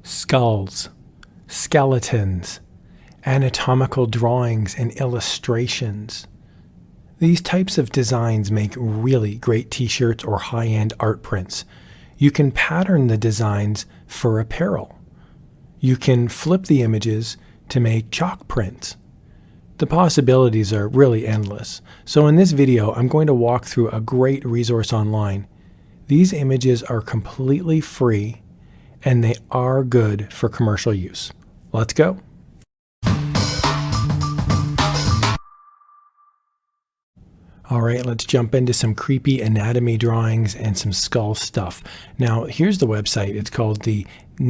Skulls, skeletons, anatomical drawings and illustrations. These types of designs make really great t-shirts or high-end art prints. You can pattern the designs for apparel. You can flip the images to make chalk prints. The possibilities are really endless. So in this video, I'm going to walk through a great resource online. These images are completely free and they are good for commercial use. Let's go. All right, let's jump into some creepy anatomy drawings and some skull stuff. Now, here's the website. It's called the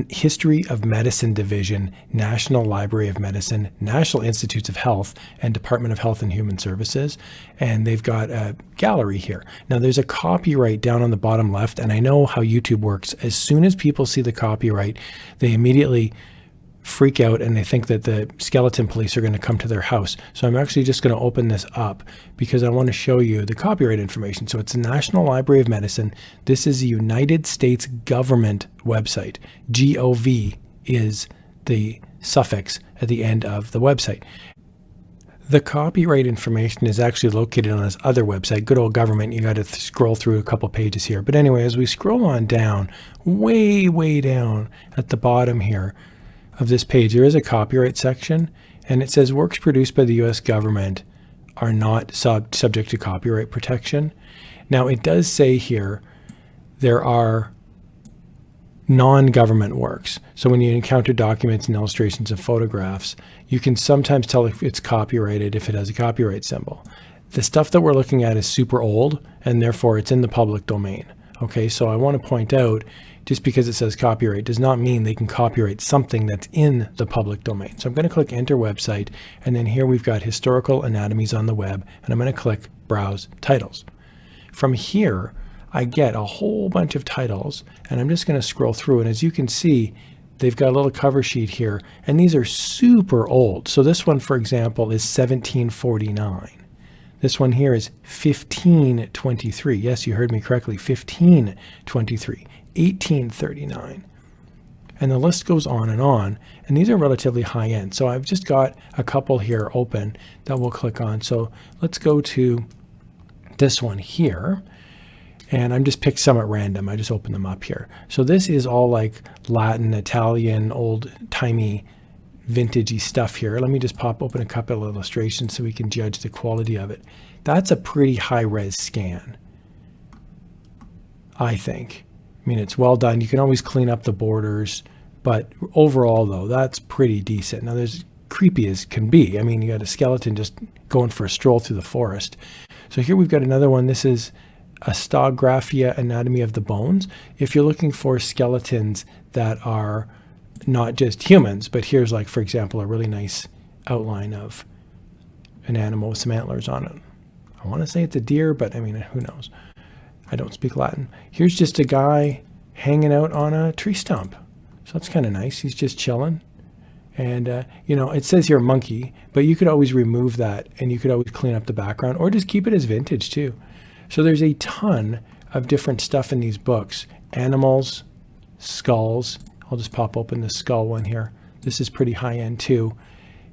History of Medicine Division, National Library of Medicine, National Institutes of Health, and Department of Health and Human Services. And they've got a gallery here. Now, there's a copyright down on the bottom left, and I know how YouTube works. As soon as people see the copyright, they immediately freak out and they think that the skeleton police are going to come to their house. So I'm actually just going to open this up because I want to show you the copyright information. So it's the National Library of Medicine. This is a United States government website. GOV is the suffix at the end of the website. The copyright information is actually located on this other website, good old government. You got to scroll through a couple pages here. But anyway, as we scroll on down, way down at the bottom here, of this page, there is a copyright section, and it says works produced by the U.S. government are not subject to copyright protection. Now, it does say here there are non-government works. So when you encounter documents and illustrations and photographs, you can sometimes tell if it's copyrighted if it has a copyright symbol. The stuff that we're looking at is super old, and therefore it's in the public domain. Okay, so I want to point out, just because it says copyright does not mean they can copyright something that's in the public domain. So I'm going to click enter website, and then here we've got historical anatomies on the web, and I'm going to click browse titles. From here, I get a whole bunch of titles, and I'm just going to scroll through, and as you can see, they've got a little cover sheet here, and these are super old. So this one, for example, is 1749. This one here is 1523. Yes, you heard me correctly, 1523. 1839. And the list goes on, and these are relatively high end. So I've just got a couple here open that we'll click on. So let's go to this one here, and I'm just picked some at random. I just open them up here. So this is all like Latin, Italian, old-timey, vintagey stuff here. Let me just pop open a couple of illustrations so we can judge the quality of it. That's a pretty high-res scan, I think. I mean, it's well done. You can always clean up the borders, but overall, though, that's pretty decent. Now, there's creepy as can be. I mean, you got a skeleton just going for a stroll through the forest. So here we've got another one. This is Osteographia Anatomy of the Bones. If you're looking for skeletons that are not just humans, but here's like, for example, a really nice outline of an animal with some antlers on it. I want to say it's a deer, but I mean, who knows? I don't speak Latin. Here's just a guy hanging out on a tree stump. So that's kind of nice. He's just chilling. And, you know, it says here monkey, but you could always remove that and you could always clean up the background or just keep it as vintage too. So there's a ton of different stuff in these books. Animals, skulls. I'll just pop open the skull one here. This is pretty high end too.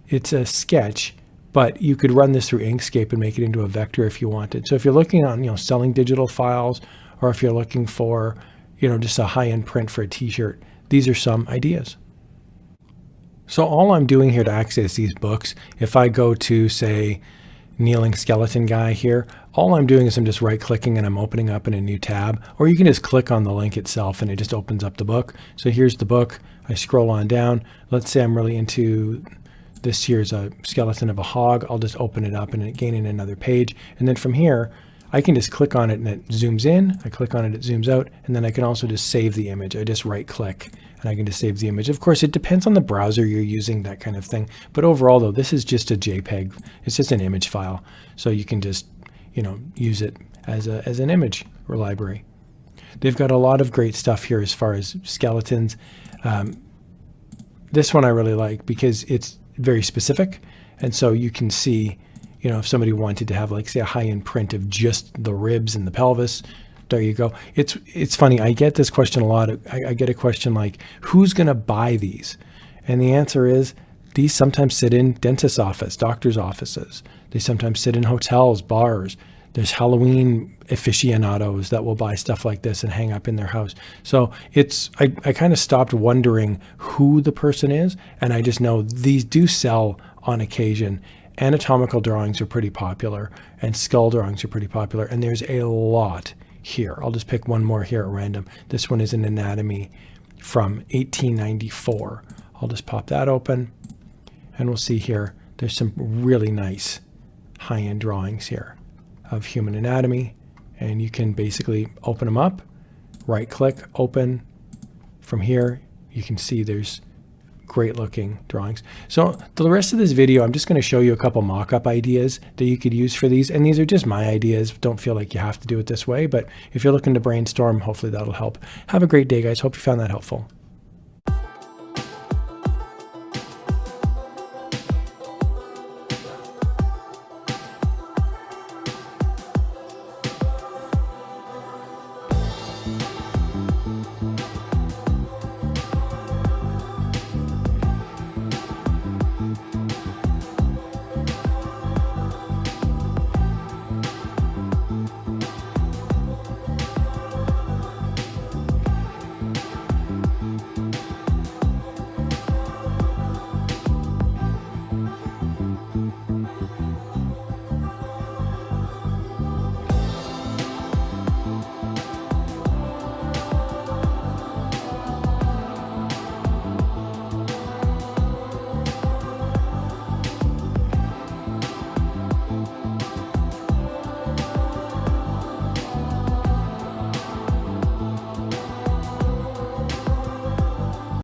It's a sketch, but you could run this through Inkscape and make it into a vector if you wanted. So if you're looking on, you know, selling digital files, or if you're looking for, you know, just a high-end print for a t-shirt, these are some ideas. So all I'm doing here to access these books, if I go to, say, kneeling skeleton guy here, all I'm doing is I'm just right-clicking and I'm opening up in a new tab, or you can just click on the link itself and it just opens up the book. So here's the book. I scroll on down. Let's say I'm really into this here's a skeleton of a hog. I'll just open it up and it gain in another page. And then from here, I can just click on it and it zooms in. I click on it, it zooms out. And then I can also just save the image. I just right click and I can just save the image. Of course, it depends on the browser you're using, that kind of thing. But overall though, this is just a JPEG. It's just an image file. So you can just, you know, use it as an image library. They've got a lot of great stuff here as far as skeletons. This one I really like because it's very specific. And so you can see, you know, if somebody wanted to have, like, say, a high-end print of just the ribs and the pelvis, there you go. It's funny. I get this question a lot. I get a question like, who's going to buy these? And the answer is, these sometimes sit in dentist's office, doctor's offices. They sometimes sit in hotels, bars. There's Halloween aficionados that will buy stuff like this and hang up in their house. So I kind of stopped wondering who the person is, and I just know these do sell on occasion. Anatomical drawings are pretty popular, and skull drawings are pretty popular, and there's a lot here. I'll just pick one more here at random. This one is an anatomy from 1894. I'll just pop that open, and we'll see here, there's some really nice high-end drawings here of human anatomy, and you can basically open them up, right-click, open. From here, you can see there's great-looking drawings. So the rest of this video, I'm just going to show you a couple mock-up ideas that you could use for these, and these are just my ideas. Don't feel like you have to do it this way, but if you're looking to brainstorm, hopefully that'll help. Have a great day, guys. Hope you found that helpful.